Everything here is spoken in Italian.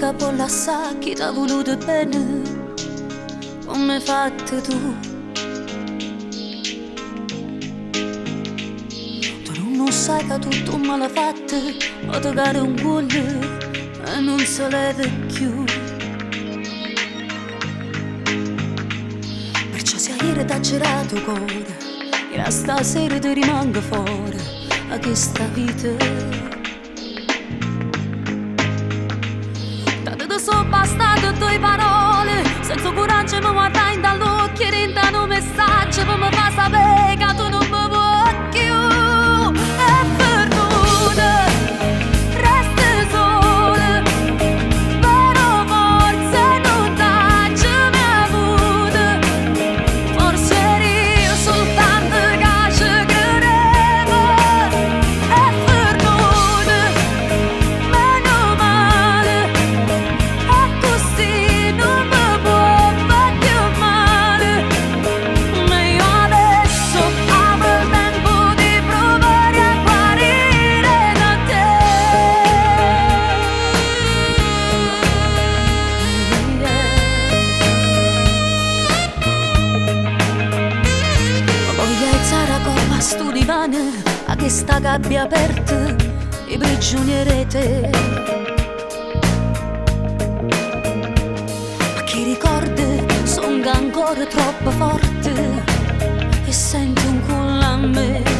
capo la sa chi t'ha voluto bene come hai fatto tu. Tu non sai che tutto male fatto, ma ti cade un cuore e non si leva più. Perciò se ieri t'ha girato cuore e a stasera ti rimango fuori a questa vita. Sono bastate tue parole, senza coraggio mi guardai in dall'occhio e rinda un messaggio per mi fa sapere che tu non mi vuoi più. E perduta, resta sola, però forse non t'ha mai avuto. Forse eri io soltanto che ci credevo. E perduta, meno male. Così non mi può fare più male, ma io adesso avrò il tempo di provare a guarire da te. Ma voglio alzare la coppa a sto divano, a questa gabbia aperta, i prigionieri te. Chi ricorda sono ancora troppo forte e sento un culo a me.